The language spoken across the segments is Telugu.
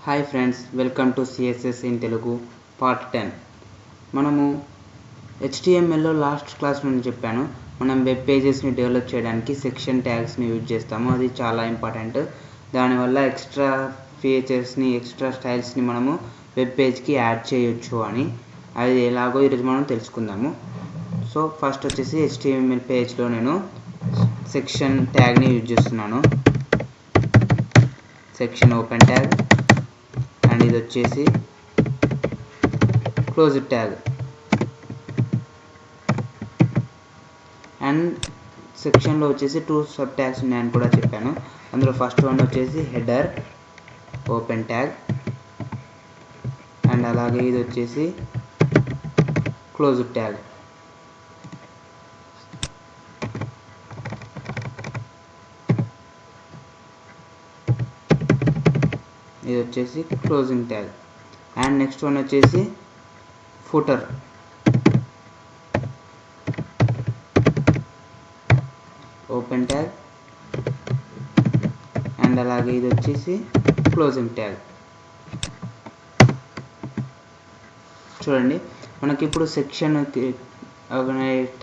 Hi friends, welcome to CSS in Telugu part 10. మనము HTMLలో లాస్ట్ క్లాస్ నుండి చెప్పాను, మనం వెబ్ పేజెస్ని డెవలప్ చేయడానికి సెక్షన్ ట్యాగ్స్ని యూజ్ చేస్తాము. అది చాలా ఇంపార్టెంట్. దానివల్ల ఎక్స్ట్రా ఫీచర్స్ని, ఎక్స్ట్రా స్టైల్స్ని మనము వెబ్ పేజ్కి యాడ్ చేయొచ్చు అని. అది ఎలాగో ఈరోజు మనం తెలుసుకుందాము. సో ఫస్ట్ వచ్చేసి HTML పేజ్లో నేను సెక్షన్ ట్యాగ్ని యూజ్ చేస్తున్నాను. సెక్షన్ ఓపెన్ ట్యాగ్ అండ్ ఇది వచ్చేసి క్లోజ్ ట్యాగ్. అండ్ సెక్షన్లో వచ్చేసి 2 సబ్ ట్యాగ్స్ ఉన్నాయని కూడా చెప్పాను. అందులో ఫస్ట్ వన్ వచ్చేసి హెడర్ ఓపెన్ ట్యాగ్ అండ్ అలాగే ఇది వచ్చేసి క్లోజ్ ట్యాగ్. ఇది వచ్చేసి closing tag. And next one వచ్చేసి ఫుటర్ ఓపెన్ ట్యాగ్ అండ్ అలాగే ఇది వచ్చేసి క్లోజింగ్ ట్యాగ్. చూడండి, మనకి ఇప్పుడు సెక్షన్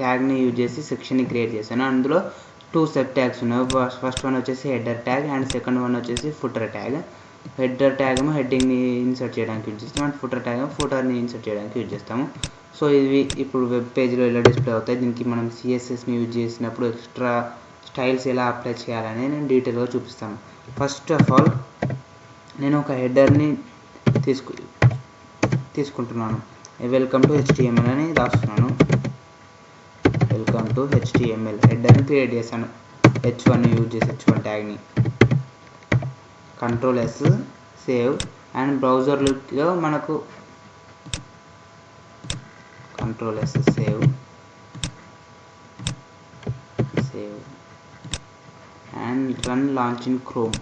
ట్యాగ్ని యూజ్ చేసి సెక్షన్ని క్రియేట్ చేశాను. అందులో 2 సబ్ ట్యాగ్స్ ఉన్నాయి. ఫస్ట్ వన్ వచ్చేసి header tag and second one వచ్చేసి ఫుటర్ ట్యాగ్. హెడర్ ట్యాగ్ ఏమో హెడ్డింగ్ని ఇన్సర్ట్ చేయడానికి యూజ్ చేస్తాము అండ్ ఫుటర్ ట్యాగ్ ఏమో ఫుటర్ని ఇన్సర్ట్ చేయడానికి యూజ్ చేస్తాము. సో ఇవి ఇప్పుడు వెబ్ పేజ్లో ఎలా డిస్ప్లే అవుతాయి, దీనికి మనం సిఎస్ఎస్ని యూజ్ చేసినప్పుడు ఎక్స్ట్రా స్టైల్స్ ఎలా అప్లై చేయాలని నేను డీటెయిల్గా చూపిస్తాను. ఫస్ట్ ఆఫ్ ఆల్ నేను ఒక హెడర్ని తీసుకుంటున్నాను. వెల్కమ్ టు HTML అని రాస్తున్నాను. వెల్కమ్ టు HTML హెడర్ని క్రియేట్ చేశాను. H1 యూజ్ చేసి H1 ట్యాగ్ని Ctrl+S సేవ్. అండ్ బ్రౌజర్లో మనకు Ctrl+S save and run launch in chrome.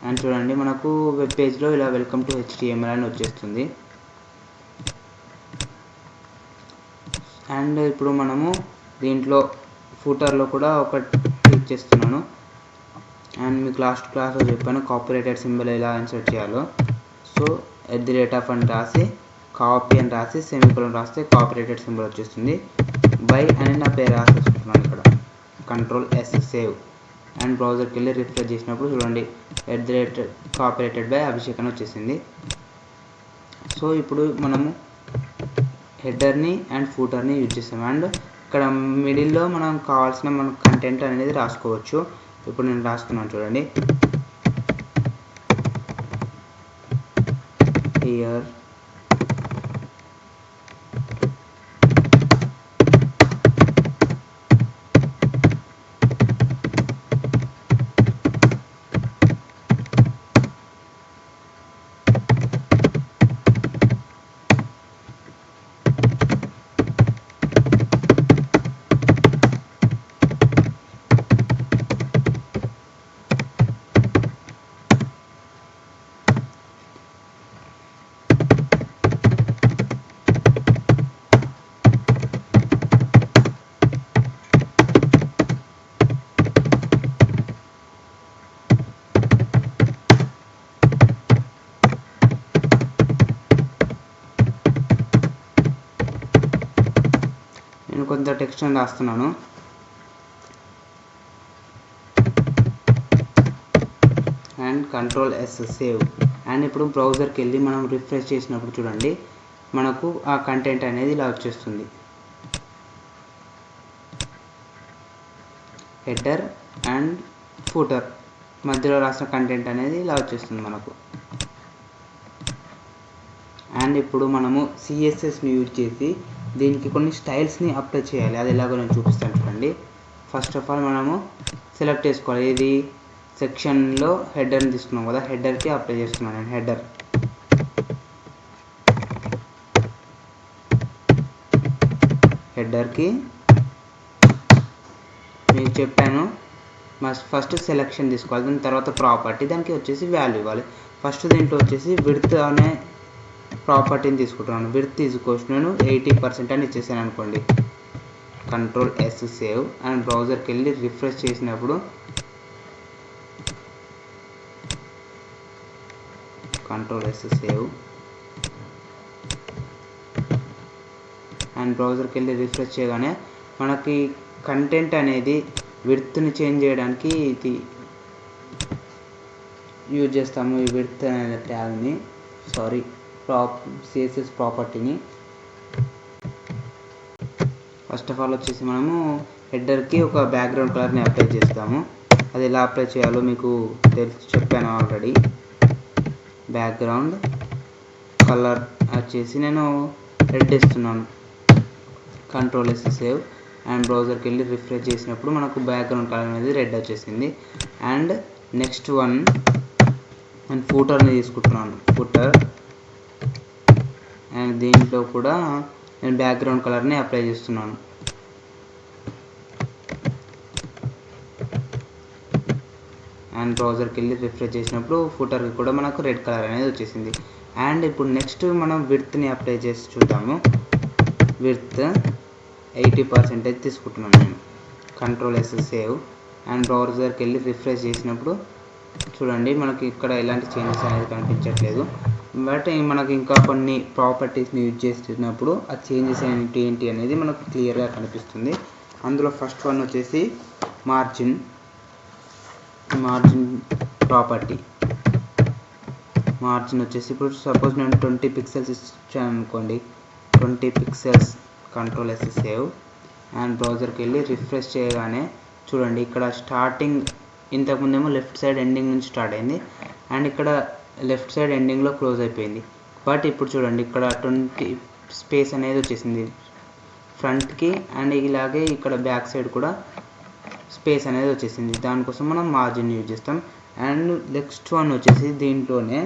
And చూడండి, మనకు వెబ్ పేజ్లో ఇలా వెల్కమ్ టు HTML అని వచ్చేస్తుంది. అండ్ ఇప్పుడు మనము దీంట్లో ఫూటర్లో కూడా ఒకటి క్లిక్ చేస్తున్నాను. అండ్ మీకు లాస్ట్ క్లాస్లో చెప్పాను కాపీరైటెడ్ సింబల్ ఎలా ఇన్సర్ట్ చేయాలో. సో @ అని రాసి కాపీ అని రాసి సెమికోలన్ రాస్తే కాపీరైటెడ్ సింబల్ వచ్చేస్తుంది. బై అని నా పేరు రాసేసుకుంటున్నాను ఇక్కడ. Ctrl+S save. అండ్ బ్రౌజర్కి వెళ్ళి రిఫ్రెష్ చేసినప్పుడు చూడండి కాపీరైటెడ్ బై అభిషేక్ అని వచ్చేసింది. సో ఇప్పుడు మనము హెడర్ని అండ్ ఫూటర్ని యూజ్ చేస్తాము. అండ్ ఇక్కడ మిడిల్లో మనం కావాల్సిన మన కంటెంట్ అనేది రాసుకోవచ్చు. ఇప్పుడు నేను రాస్తున్నాను చూడండి. హియర్ కొంత టెక్స్ట్ అని రాస్తున్నాను. And Ctrl+S save. అండ్ ఇప్పుడు బ్రౌజర్కి వెళ్ళి మనం రిఫ్రెష్ చేసినప్పుడు చూడండి, మనకు ఆ కంటెంట్ అనేది ఇలా వచ్చేస్తుంది. హెడర్ అండ్ ఫూటర్ మధ్యలో రాసిన కంటెంట్ అనేది ఇలా వచ్చేస్తుంది మనకు. అండ్ ఇప్పుడు మనము సిఎస్ఎస్ని యూజ్ చేసి దీనికి కొన్ని స్టైల్స్ని అప్లై చేయాలి. అది ఎలాగో నేను చూపిస్తాను చూడండి. ఫస్ట్ ఆఫ్ ఆల్ మనము సెలెక్ట్ చేసుకోవాలి. ఇది సెక్షన్లో హెడర్ని తీసుకున్నాం కదా, హెడర్కి అప్లై చేస్తున్నాను నేను. హెడర్కి మీకు చెప్పాను ఫస్ట్ సెలెక్షన్ తీసుకోవాలి, దాని తర్వాత ప్రాపర్టీ, దానికి వచ్చేసి వాల్యూ ఇవ్వాలి. ఫస్ట్ దీంట్లో వచ్చేసి విడ్త్ అనే ప్రాపర్టీని తీసుకుంటున్నాను. విడ్త్ నేను 80% అని ఇచ్చేసాను అనుకోండి. Ctrl+S save. అండ్ బ్రౌజర్కి వెళ్ళి రిఫ్రెష్ చేసినప్పుడు కంట్రోల్ S సేవ్ అండ్ బ్రౌజర్కి వెళ్ళి రిఫ్రెష్ చేయగానే మనకి కంటెంట్ అనేది విడ్త్ని చేంజ్ చేయడానికి ఇది యూజ్ చేస్తాము. ఈ విడ్త్ అనే ట్యాగ్ని CSS ప్రాపర్టీని. ఫస్ట్ ఆఫ్ ఆల్ వచ్చేసి మనము హెడర్కి ఒక బ్యాక్గ్రౌండ్ కలర్ని అప్లై చేస్తాము. అది ఎలా అప్లై చేయాలో మీకు చెప్పాను ఆల్రెడీ. బ్యాక్గ్రౌండ్ కలర్ వచ్చేసి నేను రెడ్ ఇస్తున్నాను. కంట్రోల్ S సేవ్ అండ్ బ్రౌజర్కి వెళ్ళి రిఫ్రెష్ చేసినప్పుడు మనకు బ్యాక్గ్రౌండ్ కలర్ అనేది రెడ్ వచ్చేసింది. అండ్ నెక్స్ట్ వన్ నేను ఫూటర్ని తీసుకుంటున్నాను. ఫూటర్ అండ్ దీంట్లో కూడా నేను బ్యాక్గ్రౌండ్ కలర్ని అప్లై చేస్తున్నాను. అండ్ బ్రౌజర్కి వెళ్ళి రిఫ్రెష్ చేసినప్పుడు ఫూటర్కి కూడా మనకు రెడ్ కలర్ అనేది వచ్చేసింది. అండ్ ఇప్పుడు నెక్స్ట్ మనం విడ్త్ని అప్లై చేసి చూద్దాము. విడ్త్ 80% తీసుకుంటున్నాను నేను. కంట్రోల్ S సేవ్ అండ్ బ్రౌజర్కి వెళ్ళి రిఫ్రెష్ చేసినప్పుడు చూడండి మనకి ఇక్కడ ఎలాంటి చేంజెస్ అనేది కనిపించట్లేదు. బట్ మనకి ఇంకా కొన్ని ప్రాపర్టీస్ని యూజ్ చేస్తున్నప్పుడు ఆ చేంజెస్ ఏంటి అనేది మనకు క్లియర్గా కనిపిస్తుంది. అందులో ఫస్ట్ వన్ వచ్చేసి మార్జిన్ ప్రాపర్టీ. మార్జిన్ వచ్చేసి ఇప్పుడు సపోజ్ నేను 20 పిక్సెల్స్ ఇచ్చాను అనుకోండి. 20 pixels control S save and బ్రౌజర్కి వెళ్ళి రిఫ్రెష్ చేయగానే చూడండి ఇక్కడ స్టార్టింగ్ ఇంతకుముందేమో లెఫ్ట్ సైడ్ ఎండింగ్ నుంచి స్టార్ట్ అయింది అండ్ ఇక్కడ లెఫ్ట్ సైడ్ ఎండింగ్లో క్లోజ్ అయిపోయింది. బట్ ఇప్పుడు చూడండి ఇక్కడ 20 స్పేస్ అనేది వచ్చేసింది ఫ్రంట్కి అండ్ ఇలాగే ఇక్కడ బ్యాక్ సైడ్ కూడా స్పేస్ అనేది వచ్చేసింది. దానికోసం మనం మార్జిన్ యూజ్ చేస్తాం. అండ్ నెక్స్ట్ వన్ వచ్చేసి దీంట్లోనే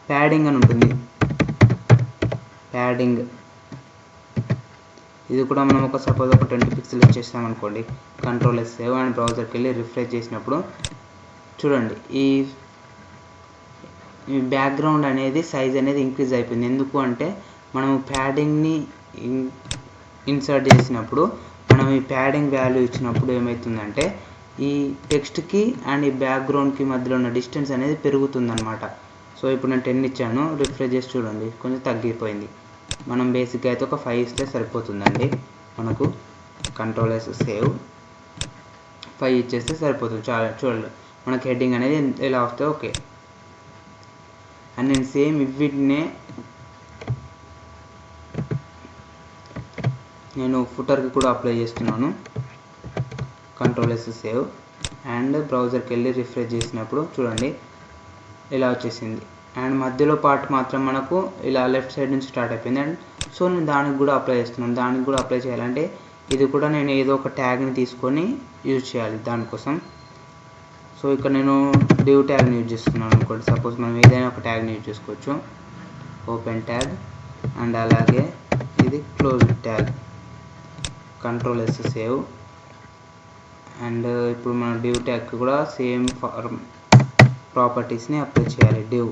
ప్యాడింగ్ అని ఉంటుంది. ప్యాడింగ్ ఇది కూడా మనం సపోజ్ ఒక 20 పిక్సెల్ ఇచ్చేస్తాం అనుకోండి. కంట్రోల్ S సేవ్ అండ్ బ్రౌజర్కి వెళ్ళి రిఫ్రెష్ చేసినప్పుడు చూడండి ఈ బ్యాక్గ్రౌండ్ అనేది సైజ్ అనేది ఇంక్రీజ్ అయిపోయింది. ఎందుకు అంటే మనము ప్యాడింగ్ని ఇన్సర్ట్ చేసినప్పుడు మనం ఈ ప్యాడింగ్ వాల్యూ ఇచ్చినప్పుడు ఏమవుతుందంటే ఈ టెక్స్ట్కి అండ్ ఈ బ్యాక్గ్రౌండ్కి మధ్యలో ఉన్న డిస్టెన్స్ అనేది పెరుగుతుందన్నమాట. సో ఇప్పుడు నేను 10 ఇచ్చాను. రిఫ్రెష్ చేసి చూడండి కొంచెం తగ్గిపోయింది. మనం బేసిక్గా అయితే ఒక 5 ఇస్తే సరిపోతుందండి మనకు. కంట్రోల్ S సేవ్ 5 ఇచ్చేస్తే సరిపోతుంది. చాలా చూడండి మనకి హెడ్డింగ్ అనేది ఎలా వస్తే ఓకే. అండ్ నేను సేమ్ వీటినే నేను ఫుటర్కి కూడా అప్లై చేస్తున్నాను. కంట్రోల్ S సేవ్ అండ్ బ్రౌజర్కి వెళ్ళి రిఫ్రెష్ చేసినప్పుడు చూడండి ఇలా వచ్చేసింది. అండ్ మధ్యలో పార్ట్ మాత్రం మనకు ఇలా లెఫ్ట్ సైడ్ నుంచి స్టార్ట్ అయిపోయింది. అండ్ సో నేను దానికి కూడా అప్లై చేస్తున్నాను. దానికి కూడా అప్లై చేయాలంటే ఇది కూడా నేను ఏదో ఒక ట్యాగ్ని తీసుకొని యూజ్ చేయాలి దానికోసం. సో ఇక్కడ నేను div ట్యాగ్ని యూజ్ చేస్తున్నాను అనుకోండి. సపోజ్ మనం ఏదైనా ఒక ట్యాగ్ని యూజ్ చేసుకోవచ్చు. ఓపెన్ ట్యాగ్ అండ్ అలాగే ఇది close tag. Control S save and ఇప్పుడు మన div ట్యాగ్కి కూడా సేమ్ ప్రాపర్టీస్ని అప్లై చేయాలి. div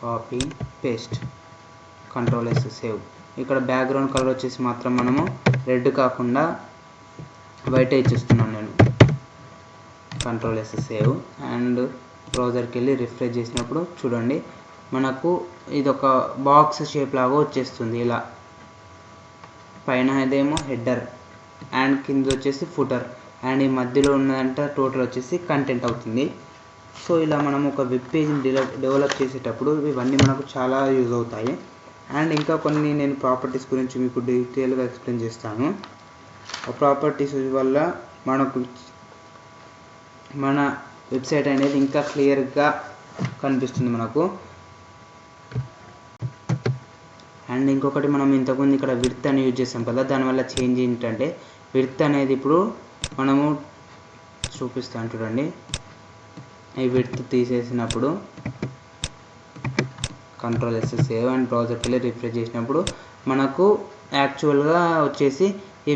copy paste control S save. ఇక్కడ బ్యాక్గ్రౌండ్ కలర్ వచ్చేసి మాత్రం మనము రెడ్ కాకుండా వైట్ ఇచ్చేస్తున్నాను నేను. కంట్రోల్ S సేవ్ అండ్ బ్రౌజర్కి వెళ్ళి రిఫ్రెష్ చేసినప్పుడు చూడండి మనకు ఇది ఒక బాక్స్ షేప్ లాగా వచ్చేస్తుంది. ఇలా పైన ఇదేమో హెడర్ అండ్ కింద వచ్చేసి ఫుటర్ అండ్ ఈ మధ్యలో ఉన్నదంతా టోటల్ వచ్చేసి కంటెంట్ అవుతుంది. సో ఇలా మనం ఒక వెబ్ పేజ్ని డెవలప్ చేసేటప్పుడు ఇవన్నీ మనకు చాలా యూజ్ అవుతాయి. అండ్ ఇంకా కొన్ని నేను ప్రాపర్టీస్ గురించి మీకు డీటెయిల్గా ఎక్స్ప్లెయిన్ చేస్తాను. ఆ ప్రాపర్టీస్ వల్ల మనకు మన వెబ్సైట్ అనేది ఇంకా క్లియర్గా కనిపిస్తుంది మనకు. అండ్ ఇంకొకటి మనం ఇంతకుముందు ఇక్కడ విడ్త్ అని యూజ్ చేస్తాం కదా, దానివల్ల చేంజ్ ఏంటంటే విడ్త్ అనేది ఇప్పుడు మనము చూపిస్తాను చూడండి. ఈ విడ్త్ తీసేసినప్పుడు కంట్రోల్ S సేవ్ అండ్ బ్రౌజర్కి వెళ్ళి రిఫ్రెష్ చేసినప్పుడు మనకు యాక్చువల్గా వచ్చేసి ఈ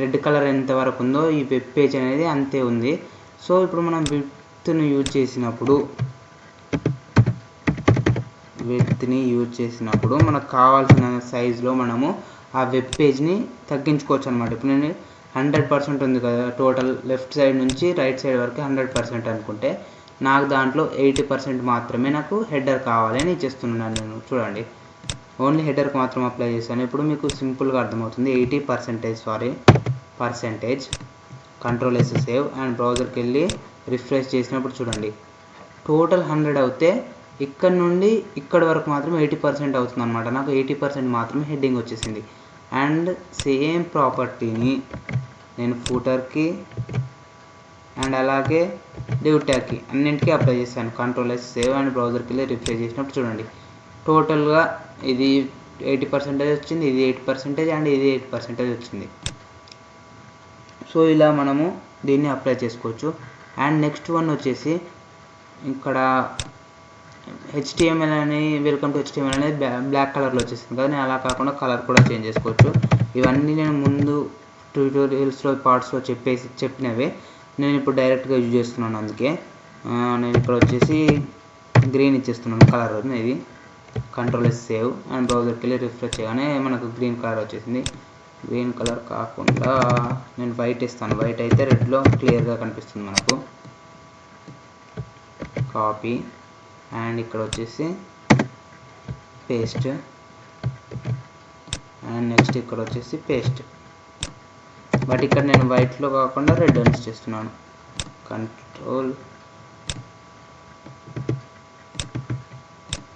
రెడ్ కలర్ ఎంతవరకు ఉందో ఈ వెబ్ పేజ్ అనేది అంతే ఉంది. సో ఇప్పుడు మనం విడ్త్ని యూజ్ చేసినప్పుడు మనకు కావాల్సిన సైజులో మనము ఆ వెబ్ పేజ్ని తగ్గించుకోవచ్చు అనమాట. ఇప్పుడు నేను 100% ఉంది కదా, టోటల్ లెఫ్ట్ సైడ్ నుంచి రైట్ సైడ్ వరకు 100% అనుకుంటే నాకు దాంట్లో 80% మాత్రమే నాకు హెడర్ కావాలి అని ఇచ్చేస్తున్నాను నేను. చూడండి, ఓన్లీ హెడర్కి మాత్రం అప్లై చేశాను. ఇప్పుడు మీకు సింపుల్గా అర్థమవుతుంది. 80% కంట్రోల్ ఎస్ సేవ్ అండ్ బ్రౌజర్కి వెళ్ళి రిఫ్రెష్ చేసినప్పుడు చూడండి, టోటల్ 100 అవుతే ఇక్కడ నుండి ఇక్కడ వరకు మాత్రం 80% అవుతుంది అనమాట. నాకు 80% మాత్రమే హెడ్డింగ్ వచ్చేసింది. అండ్ సేమ్ ప్రాపర్టీని నేను ఫూటర్కి అండ్ అలాగే డివ్ ట్యాగ్కి అన్నింటికీ అప్లై చేశాను. కంట్రోల్ ఎస్ సేవ్ అండ్ బ్రౌజర్కి వెళ్ళి రిఫ్రెష్ చేసినప్పుడు చూడండి, టోటల్గా ఇది 80% వచ్చింది, ఇది 8% అండ్ ఇది 8% వచ్చింది. సో ఇలా మనము దీన్ని అప్లై చేసుకోవచ్చు. అండ్ నెక్స్ట్ వన్ వచ్చేసి ఇక్కడ HTML అని వెల్కమ్ టు HTML అనేది బ్లాక్ కలర్లో వచ్చేసింది కదా, నేను అలా కాకుండా కలర్ కూడా చేంజ్ చేసుకోవచ్చు. ఇవన్నీ నేను ముందు ట్యూటోరియల్స్లో పార్ట్స్లో చెప్పినవే నేను ఇప్పుడు డైరెక్ట్గా యూజ్ చేస్తున్నాను. అందుకే నేను ఇక్కడ వచ్చేసి గ్రీన్ ఇచ్చేస్తున్నాను కలర్. ఇది కంట్రోల్ ఎస్ సేవ్ అండ్ బ్రౌజర్కి వెళ్ళి రిఫ్రెష్ చేయగానే మనకు గ్రీన్ కలర్ వచ్చేసింది. గ్రీన్ కలర్ కాకుండా నేను వైట్ ఇస్తాను. వైట్ అయితే రెడ్లో క్లియర్గా కనిపిస్తుంది మనకు. కాపీ అండ్ ఇక్కడ వచ్చేసి పేస్ట్ అండ్ నెక్స్ట్ ఇక్కడ వచ్చేసి పేస్ట్. బట్ ఇక్కడ నేను వైట్లో కాకుండా రెడ్ అని చేస్తున్నాను.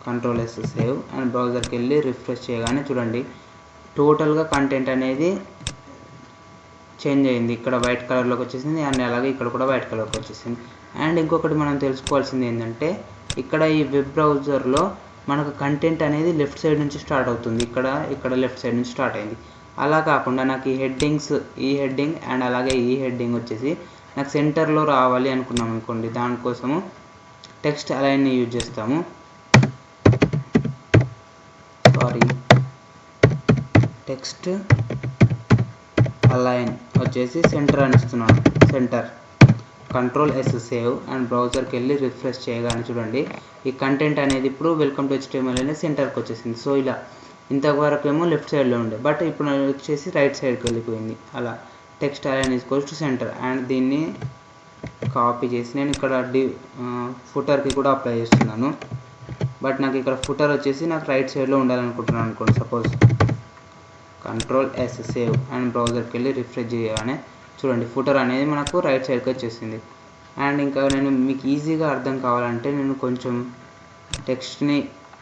కంట్రోల్ ఎస్ సేవ్ అండ్ బ్రౌజర్కి వెళ్ళి రిఫ్రెష్ చేయగానే చూడండి, టోటల్గా కంటెంట్ అనేది చేంజ్ అయింది. ఇక్కడ వైట్ కలర్లోకి వచ్చేసింది అండ్ అలాగే ఇక్కడ కూడా వైట్ కలర్కి వచ్చేసింది. అండ్ ఇంకొకటి మనం తెలుసుకోవాల్సింది ఏంటంటే, ఇక్కడ ఈ వెబ్ బ్రౌజర్లో మనకు కంటెంట్ అనేది లెఫ్ట్ సైడ్ నుంచి స్టార్ట్ అవుతుంది. ఇక్కడ లెఫ్ట్ సైడ్ నుంచి స్టార్ట్ అయింది. అలా కాకుండా నాకు ఈ హెడ్డింగ్ అండ్ అలాగే ఈ హెడ్డింగ్ వచ్చేసి నాకు సెంటర్లో రావాలి అనుకున్నాం అనుకోండి, దానికోసము టెక్స్ట్ అలైన్ని యూజ్ చేస్తాము. టెక్స్ట్ అలైన్ వచ్చేసి సెంటర్ అని ఇస్తున్నాను. Center control S save and బ్రౌజర్కి వెళ్ళి రిఫ్రెష్ చేయగానే చూడండి, ఈ కంటెంట్ అనేది ఇప్పుడు వెల్కమ్ టు HTML అనేది సెంటర్కి వచ్చేసింది. సో ఇలా ఇంతవరకు ఏమో లెఫ్ట్ సైడ్లో ఉండే, బట్ ఇప్పుడు వచ్చేసి రైట్ సైడ్కి వెళ్ళిపోయింది. అలా text align equals to centre. And దీన్ని కాపీ చేసి నేను ఇక్కడ ఫుటర్కి కూడా అప్లై చేస్తున్నాను. బట్ నాకు ఇక్కడ ఫుటర్ వచ్చేసి నాకు రైట్ సైడ్లో ఉండాలనుకుంటున్నాను అనుకోండి. Suppose control S save and బ్రౌజర్కి వెళ్ళి రిఫ్రెష్ చేయగానే చూడండి, ఫుటర్ అనేది మనకు రైట్ సైడ్కి వచ్చేసింది. అండ్ ఇంకా నేను మీకు ఈజీగా అర్థం కావాలంటే నేను కొంచెం టెక్స్ట్ని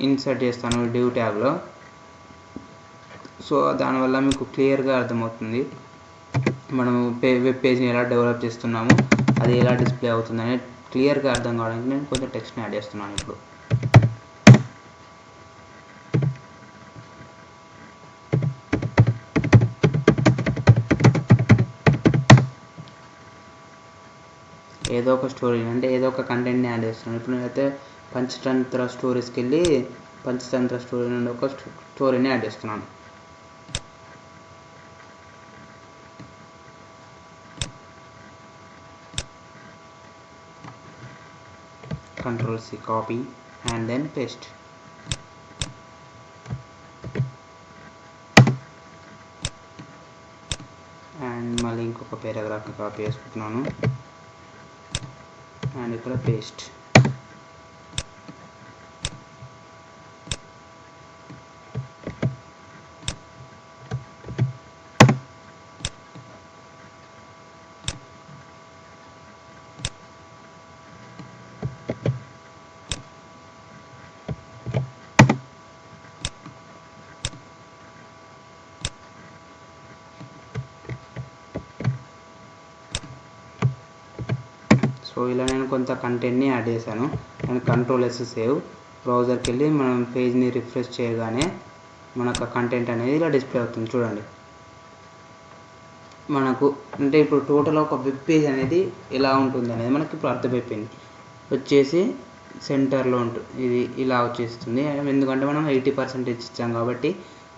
ఇన్సర్ట్ చేస్తాను డివ్ ట్యాగ్లో. సో దానివల్ల మీకు క్లియర్గా అర్థమవుతుంది మనం వెబ్ పేజ్ని ఎలా డెవలప్ చేస్తున్నాము, అది ఎలా డిస్ప్లే అవుతుంది అనేది క్లియర్గా అర్థం కావడానికి నేను కొంచెం టెక్స్ట్ని యాడ్ చేస్తున్నాను ఇప్పుడు. ఏదో ఒక స్టోరీ అంటే ఏదో ఒక కంటెంట్ని యాడ్ చేస్తున్నాను. ఇప్పుడు నేనైతే పంచతంత్ర స్టోరీస్కి వెళ్ళి పంచతంత్ర స్టోరీ నుండి ఒక స్టోరీని యాడ్ చేస్తున్నాను. Control C copy and then paste. And మళ్ళీ ఇంకొక పారాగ్రాఫ్ని కాపీ చేసుకుంటున్నాను అండ్ ఇక్కడ పేస్ట్. సో ఇలా నేను కొంత కంటెంట్ని యాడ్ చేశాను. అండ్ కంట్రోల్ ఎస్ సేవ్ బ్రౌజర్కి వెళ్ళి మనం పేజ్ని రిఫ్రెష్ చేయగానే మనకు కంటెంట్ అనేది ఇలా డిస్ప్లే అవుతుంది. చూడండి, మనకు అంటే ఇప్పుడు టోటల్ ఒక వెబ్ పేజ్ అనేది ఎలా ఉంటుంది అనేది మనకి ఇప్పుడు అర్థమైపోయింది. వచ్చేసి సెంటర్లో ఉంటుంది, ఇది ఇలా వచ్చేస్తుంది. ఎందుకంటే మనం 80% ఇచ్చాం కాబట్టి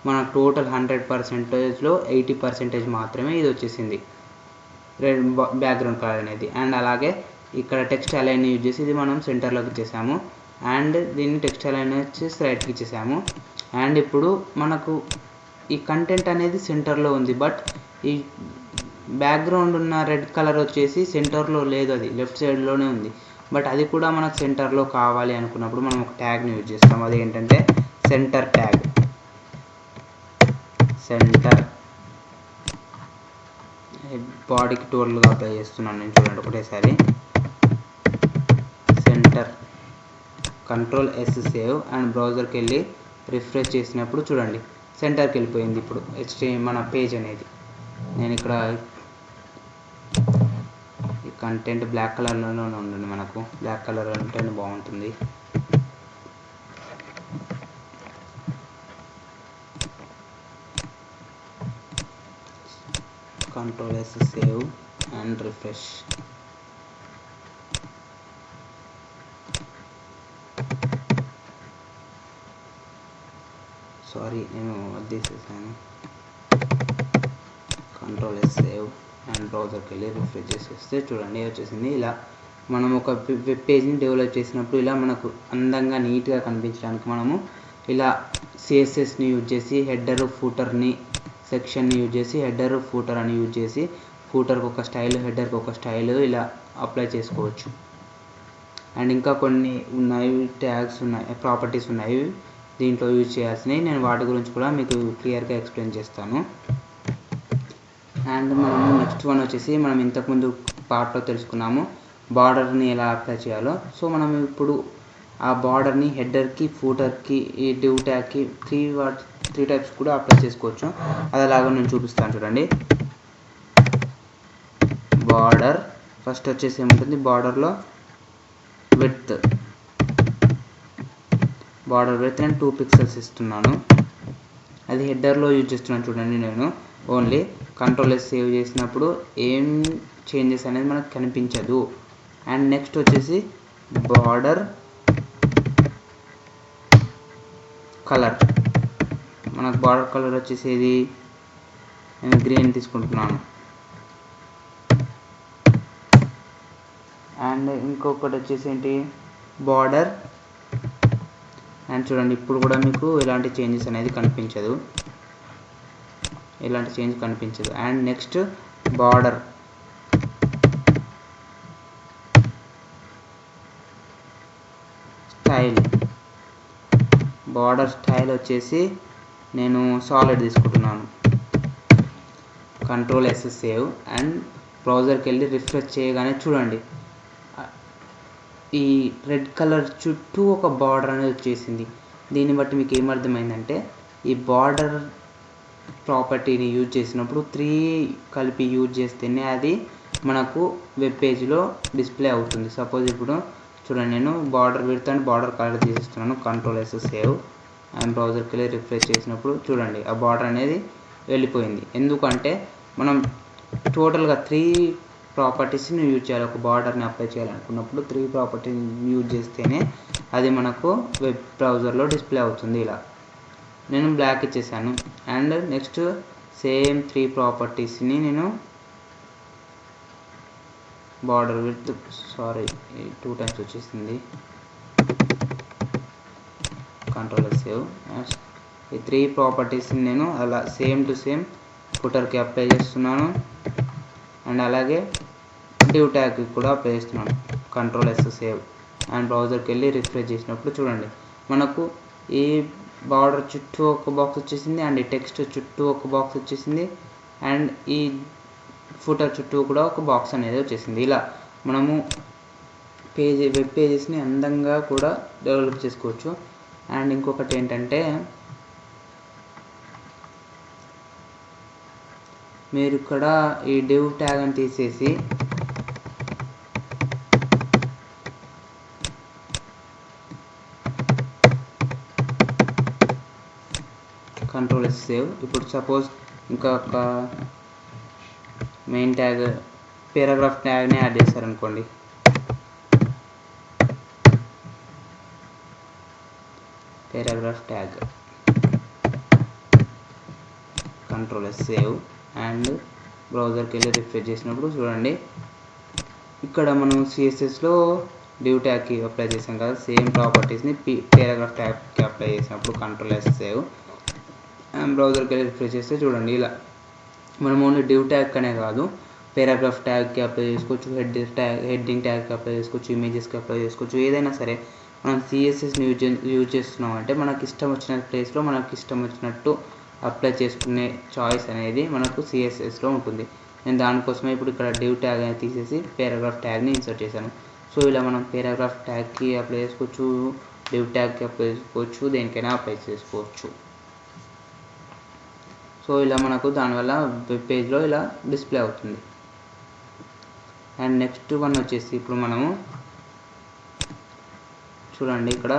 మనకు టోటల్ 100%లో 80% మాత్రమే ఇది వచ్చేసింది, రెడ్ బ్యాక్గ్రౌండ్ కలర్ అనేది. అండ్ అలాగే ఇక్కడ టెక్స్ట్ అలైన్ యూజ్ చేసి ఇది మనం సెంటర్లోకి ఇచ్చేసాము. అండ్ దీన్ని టెక్స్ట్ అలైన్ వచ్చేసి రైట్కి ఇచ్చేసాము. అండ్ ఇప్పుడు మనకు ఈ కంటెంట్ అనేది సెంటర్లో ఉంది, బట్ ఈ బ్యాక్గ్రౌండ్ ఉన్న రెడ్ కలర్ వచ్చేసి సెంటర్లో లేదు, అది లెఫ్ట్ సైడ్లోనే ఉంది. బట్ అది కూడా మనకు సెంటర్లో కావాలి అనుకున్నప్పుడు మనం ఒక ట్యాగ్ని యూజ్ చేస్తాం. అది ఏంటంటే సెంటర్ ట్యాగ్. సెంటర్ బాడీకి టోటల్గా అప్లై చేస్తున్నాను నేను, చూడండి ఒకటేసారి. Center, control S save and బ్రౌజర్కి వెళ్ళి రిఫ్రెష్ చేసినప్పుడు చూడండి సెంటర్కి వెళ్ళిపోయింది ఇప్పుడు మన పేజ్ అనేది. నేను ఇక్కడ ఈ కంటెంట్ బ్లాక్ కలర్లోనే ఉండండి, మనకు బ్లాక్ కలర్ ఉంటేనే బాగుంటుంది. Control S save and refresh. Sorry, నేను తీసేసాను. కంట్రోల్ ఎస్ సేవ్ అండ్ బ్రౌజర్కి వెళ్ళి రిఫ్రెష్ చేసేస్తే చూడండి వచ్చేసింది. ఇలా మనం ఒక వెబ్ పేజ్ని డెవలప్ చేసినప్పుడు ఇలా మనకు అందంగా నీట్గా కనిపించడానికి మనము ఇలా సిఎస్ఎస్ని యూజ్ చేసి హెడర్ ఫూటర్ని సెక్షన్ని యూజ్ చేసి హెడర్ ఫూటర్ అని యూజ్ చేసి ఫూటర్కి ఒక స్టైల్ హెడర్కి ఒక స్టైల్ ఇలా అప్లై చేసుకోవచ్చు. అండ్ ఇంకా కొన్ని ఉన్నాయి, ట్యాగ్స్ ఉన్నాయి, ప్రాపర్టీస్ ఉన్నాయి దీంట్లో యూజ్ చేయాల్సినవి. నేను వాటి గురించి కూడా మీకు క్లియర్గా ఎక్స్ప్లెయిన్ చేస్తాను. అండ్ మనము నెక్స్ట్ వన్ వచ్చేసి మనం ఇంతకుముందు పార్ట్లో తెలుసుకున్నాము బార్డర్ని ఎలా అప్లై చేయాలో. సో మనం ఇప్పుడు ఆ బార్డర్ని హెడర్కి ఫూటర్కి ఈ డివ్ ట్యాగ్కి త్రీ టైప్స్ కూడా అప్లై చేసుకోవచ్చు. అది అలాగా నేను చూపిస్తాను చూడండి. బార్డర్ ఫస్ట్ వచ్చేసి ఏముంటుంది, బార్డర్లో విడ్త్, బార్డర్ విడ్త్ నేను 2 pixels ఇస్తున్నాను. అది హెడర్లో యూజ్ చేస్తున్నాను చూడండి. నేను ఓన్లీ కంట్రోల్ ఎస్ సేవ్ చేసినప్పుడు ఏం చేంజెస్ అనేది మనకు కనిపించదు. అండ్ నెక్స్ట్ వచ్చేసి బార్డర్ కలర్, మనకు బార్డర్ కలర్ వచ్చేసేది నేను గ్రీన్ తీసుకుంటున్నాను. అండ్ ఇంకొకటి వచ్చేసి ఏంటి, బార్డర్. అండ్ చూడండి ఇప్పుడు కూడా మీకు ఎలాంటి చేంజెస్ అనేది కనిపించదు, ఎలాంటి చేంజ్ కనిపించదు. And next border style, border style వచ్చేసి నేను సాలిడ్ తీసుకుంటున్నాను. కంట్రోల్ ఎస్ సేవ్ అండ్ బ్రౌజర్కి వెళ్ళి రిఫ్రెష్ చేయగానే చూడండి ఈ రెడ్ కలర్ చుట్టూ ఒక బార్డర్ అనేది వచ్చేసింది. దీన్ని బట్టి మీకు ఏమర్థమైందంటే ఈ బార్డర్ ప్రాపర్టీని యూజ్ చేసినప్పుడు 3 కలిపి యూజ్ చేస్తేనే అది మనకు వెబ్ పేజ్లో డిస్ప్లే అవుతుంది. సపోజ్ ఇప్పుడు చూడండి నేను border width and border colour తీసేస్తున్నాను. కంట్రోల్ ఎస్ సేవ్ అండ్ బ్రౌజర్కి వెళ్ళి రిఫ్రెష్ చేసినప్పుడు చూడండి ఆ బార్డర్ అనేది వెళ్ళిపోయింది. ఎందుకంటే మనం టోటల్గా 3 ప్రాపర్టీస్ని యూజ్ చేయాలి. ఒక బార్డర్ని అప్లై చేయాలనుకున్నప్పుడు 3 ప్రాపర్టీని యూజ్ చేస్తేనే అది మనకు వెబ్ బ్రౌజర్లో డిస్ప్లే అవుతుంది. ఇలా నేను బ్లాక్ ఇచ్చేసాను. అండ్ నెక్స్ట్ సేమ్ 3 ప్రాపర్టీస్ని నేను బార్డర్ విడ్త్, సారీ 2 టైమ్స్ వచ్చేసింది. Control save. ఈ 3 ప్రాపర్టీస్ని నేను అలా సేమ్ టు సేమ్ ఫుటర్కి అప్లై చేస్తున్నాను. అండ్ అలాగే డివ్ ట్యాగ్కి కూడా అప్లై చేస్తున్నాను. కంట్రోల్ ఎస్ సేవ్ అండ్ బ్రౌజర్కి వెళ్ళి రిఫ్రెష్ చేసినప్పుడు చూడండి మనకు ఈ బార్డర్ చుట్టూ ఒక బాక్స్ వచ్చేసింది అండ్ ఈ టెక్స్ట్ చుట్టూ ఒక బాక్స్ వచ్చేసింది అండ్ ఈ ఫుటర్ చుట్టూ కూడా ఒక బాక్స్ అనేది వచ్చేసింది. ఇలా మనము వెబ్ పేజెస్ని అందంగా కూడా డెవలప్ చేసుకోవచ్చు. అండ్ ఇంకొకటి ఏంటంటే మీరు ఇక్కడ ఈ డివ్ ట్యాగ్ అని తీసేసి కంట్రోల్ ఎస్ సేవ్. ఇప్పుడు సపోజ్ ఇంకా ఒక మెయిన్ ట్యాగ్ పారాగ్రాఫ్ ట్యాగ్ని యాడ్ చేశారనుకోండి. Paragraph tag control S save and బ్రౌజర్కి వెళ్ళి రిఫ్రెష్ చేసినప్పుడు చూడండి ఇక్కడ మనం సిఎస్ఎస్లో డివ్ ట్యాగ్కి అప్లై చేసాం కదా, సేమ్ ప్రాపర్టీస్ని పారాగ్రాఫ్ ట్యాగ్కి అప్లై చేసినప్పుడు కంట్రోల్ ఎస్ సేవ్ అండ్ బ్రౌజర్కి వెళ్ళి రిఫ్రెష్ చేస్తే చూడండి ఇలా మనం ఓన్లీ డివ్ ట్యాగ్ అనే కాదు, పారాగ్రాఫ్ ట్యాగ్కి అప్లై చేసుకోవచ్చు, హెడ్డింగ్ ట్యాగ్కి అప్లై చేసుకోవచ్చు, ఇమేజెస్కి అప్లై చేసుకోవచ్చు. ఏదైనా సరే మనం సిఎస్ఎస్ని యూజ్ చేస్తున్నాం అంటే మనకి ఇష్టం వచ్చిన ప్లేస్లో మనకి ఇష్టం వచ్చినట్టు అప్లై చేసుకునే చాయిస్ అనేది మనకు సిఎస్ఎస్లో ఉంటుంది. నేను దానికోసమే ఇప్పుడు ఇక్కడ డివ్ ట్యాగ్ అనేది తీసేసి పారాగ్రాఫ్ ట్యాగ్ని ఇన్సర్ట్ చేశాను. సో ఇలా మనం పారాగ్రాఫ్ ట్యాగ్కి అప్లై చేసుకోవచ్చు, డివ్ ట్యాగ్కి అప్లై చేసుకోవచ్చు, దేనికైనా అప్లై చేసుకోవచ్చు. సో ఇలా మనకు దానివల్ల వెబ్ పేజ్లో ఇలా డిస్ప్లే అవుతుంది. అండ్ నెక్స్ట్ వన్ వచ్చేసి ఇప్పుడు మనము చూడండి, ఇక్కడ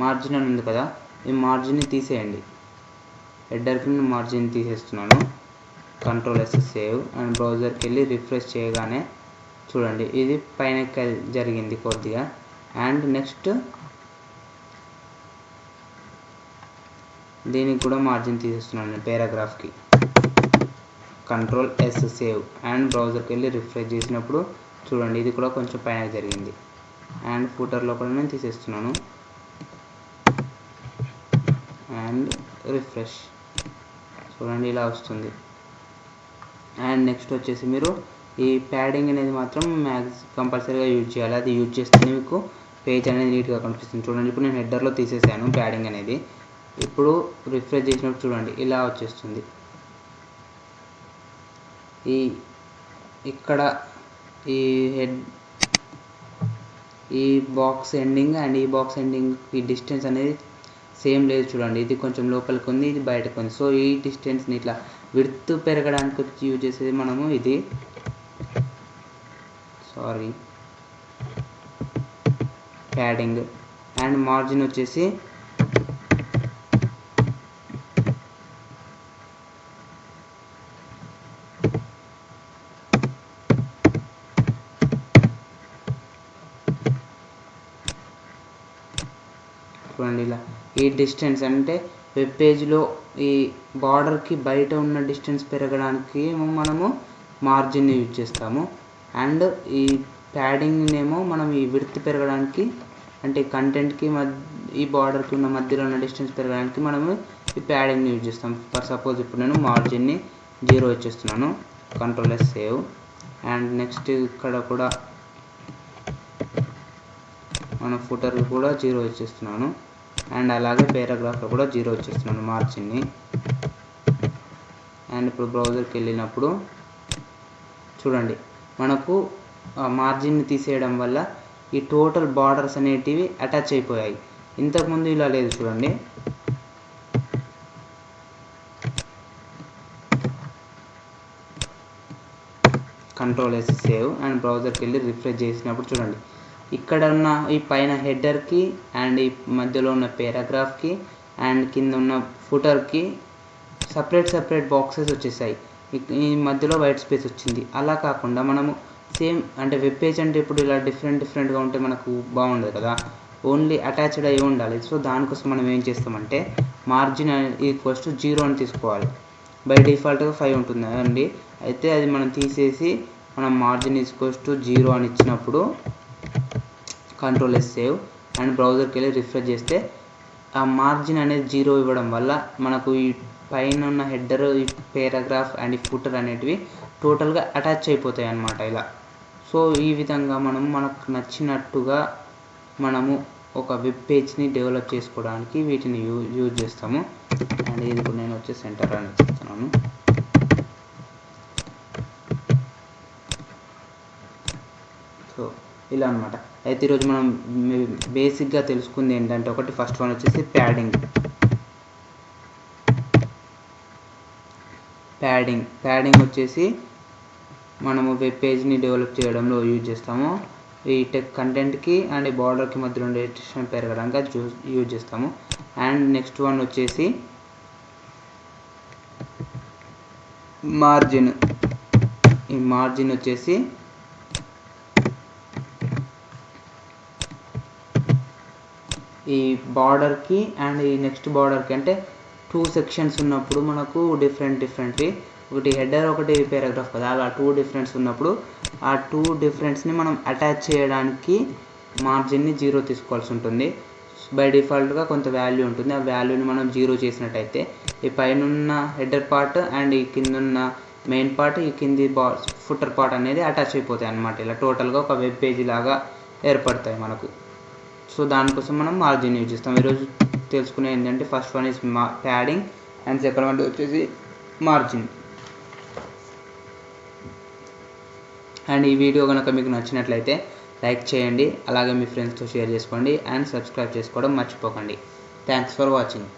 మార్జిన్ అని ఉంది కదా, ఈ మార్జిన్ని తీసేయండి. హెడర్కి మార్జిన్ తీసేస్తున్నాను. Ctrl+S సేవ్ అండ్ బ్రౌజర్కి వెళ్ళి రిఫ్రెష్ చేయగానే చూడండి ఇది పైన జరిగింది కొద్దిగా. అండ్ నెక్స్ట్ దీనికి కూడా మార్జిన్ తీసేస్తున్నాను పారాగ్రాఫ్కి. Ctrl+S సేవ్ అండ్ బ్రౌజర్కి వెళ్ళి రిఫ్రెష్ చేసినప్పుడు చూడండి ఇది కూడా కొంచెం పైన జరిగింది. అండ్ ఫూటర్లో కూడా నేను తీసేస్తున్నాను అండ్ రిఫ్రెష్, చూడండి ఇలా వస్తుంది. అండ్ నెక్స్ట్ వచ్చేసి మీరు ఈ ప్యాడింగ్ అనేది మాత్రం కంపల్సరీగా యూజ్ చేయాలి. అది యూజ్ చేస్తేనే మీకు పేజ్ అనేది నీట్గా కనిపిస్తుంది. చూడండి ఇప్పుడు నేను హెడర్లో తీసేసాను ప్యాడింగ్ అనేది. ఇప్పుడు రిఫ్రెష్ చేసినప్పుడు చూడండి ఇలా వచ్చేస్తుంది. ఇక్కడ ఈ బాక్స్ ఎండింగ్ అండ్ ఈ బాక్స్ ఎండింగ్ ఈ డిస్టెన్స్ అనేది సేమ్ లేదు. చూడండి ఇది కొంచెం లోపలికి ఉంది, ఇది బయటకు ఉంది. సో ఈ డిస్టెన్స్ని ఇట్లా విడ్త్ పెరగడానికి యూజ్ చేసేది మనము ఇది ప్యాడింగ్. అండ్ మార్జిన్ వచ్చేసి చూడండి ఇలా ఈ డిస్టెన్స్ అంటే వెబ్ పేజ్లో ఈ బార్డర్కి బయట ఉన్న డిస్టెన్స్ పెరగడానికి మనము మార్జిన్ని యూజ్ చేస్తాము. అండ్ ఈ ప్యాడింగ్ ఏమో మనం ఈ విడ్త్ పెరగడానికి అంటే కంటెంట్కి ఈ బార్డర్కి ఉన్న మధ్యలో ఉన్న డిస్టెన్స్ పెరగడానికి మనము ఈ ప్యాడింగ్ని యూజ్ చేస్తాం. ఫర్ సపోజ్ ఇప్పుడు నేను మార్జిన్ని 0 ఇచ్చేస్తున్నాను. Ctrl+S సేవ్ అండ్ నెక్స్ట్ ఇక్కడ కూడా మన ఫుటర్కి కూడా 0 ఇచ్చేస్తున్నాను. అండ్ అలాగే పారాగ్రాఫ్లో కూడా 0 ఇచ్చేస్తున్నాను మార్జిన్ని. అండ్ ఇప్పుడు బ్రౌజర్కి వెళ్ళినప్పుడు చూడండి మనకు మార్జిన్ని తీసేయడం వల్ల ఈ టోటల్ బార్డర్స్ అనేటివి అటాచ్ అయిపోయాయి. ఇంతకుముందు ఇలా లేదు చూడండి. Ctrl+S సేవ్ అండ్ బ్రౌజర్కి వెళ్ళి రిఫ్రెష్ చేసినప్పుడు చూడండి ఇక్కడ ఉన్న ఈ పైన హెడర్కి అండ్ ఈ మధ్యలో ఉన్న పారాగ్రాఫ్కి అండ్ కింద ఉన్న ఫుటర్కి సపరేట్ బాక్సెస్ వచ్చేసాయి. ఈ మధ్యలో వైట్ స్పేస్ వచ్చింది. అలా కాకుండా మనము సేమ్ అంటే వెబ్ పేజ్ అంటే ఇప్పుడు ఇలా డిఫరెంట్గా ఉంటే మనకు బాగుండదు కదా, ఓన్లీ అటాచ్డ్ అయ్యి ఉండాలి. సో దానికోసం మనం ఏం చేస్తామంటే మార్జిన్ ఈక్వల్స్ టు 0 అని తీసుకోవాలి. బై డిఫాల్ట్గా 5 ఉంటుంది అండి. అయితే అది మనం తీసేసి మనం మార్జిన్ ఈక్వల్స్ టు 0 అని ఇచ్చినప్పుడు Ctrl+S సేవ్ అండ్ బ్రౌజర్కి వెళ్ళి రిఫ్రెష్ చేస్తే ఆ మార్జిన్ అనేది 0 ఇవ్వడం వల్ల మనకు ఈ పైన ఉన్న హెడర్, ఈ పారాగ్రాఫ్ అండ్ ఈ ఫుటర్ అనేటివి టోటల్గా అటాచ్ అయిపోతాయి అన్నమాట ఇలా. సో ఈ విధంగా మనకు నచ్చినట్టుగా మనము ఒక వెబ్ పేజ్ని డెవలప్ చేసుకోవడానికి వీటిని యూజ్ చేస్తాము. అండ్ ఇది ఇప్పుడు నేను వచ్చి సెంటర్ అని చెప్తున్నాను. సో ఇలా అనమాట. అయితే ఈరోజు మనం బేసిక్గా తెలుసుకుంది ఏంటంటే ఒకటి ఫస్ట్ వన్ వచ్చేసి ప్యాడింగ్ వచ్చేసి మనము వెబ్ పేజ్ని డెవలప్ చేయడంలో యూజ్ చేస్తాము. ఈ కంటెంట్కి అండ్ ఈ బార్డర్కి మధ్యలో ఉండే డిస్టెన్స్ పెరగడానికి యూజ్ చేస్తాము. అండ్ నెక్స్ట్ వన్ వచ్చేసి మార్జిన్. ఈ మార్జిన్ వచ్చేసి ఈ బార్డర్కి అండ్ ఈ నెక్స్ట్ బార్డర్కి అంటే 2 సెక్షన్స్ ఉన్నప్పుడు మనకు డిఫరెంట్వి ఒకటి హెడర్ ఒకటి పారాగ్రాఫ్ కదా, అలా 2 డిఫరెన్స్ ఉన్నప్పుడు ఆ 2 డిఫరెన్స్ని మనం అటాచ్ చేయడానికి మార్జిన్ని 0 తీసుకోవాల్సి ఉంటుంది. సో బై డిఫాల్ట్గా కొంత వాల్యూ ఉంటుంది. ఆ వాల్యూని మనం 0 చేసినట్టయితే ఈ పైన ఉన్న హెడర్ పార్ట్ అండ్ ఈ కింద ఉన్న మెయిన్ పార్ట్, ఈ కింది ఫుటర్ పార్ట్ అనేది అటాచ్ అయిపోతాయి అన్నమాట. ఇలా టోటల్గా ఒక వెబ్ పేజీ లాగా ఏర్పడతాయి మనకు. సో దానికోసం మనం మార్జిన్ యూజ్ చేస్తాం. ఈరోజు తెలుసుకునే ఏంటంటే first one is padding and second one వచ్చేసి మార్జిన్. అండ్ ఈ వీడియో కనుక మీకు నచ్చినట్లయితే లైక్ చేయండి, అలాగే మీ ఫ్రెండ్స్తో షేర్ చేసుకోండి అండ్ సబ్స్క్రైబ్ చేసుకోవడం మర్చిపోకండి. Thanks for watching.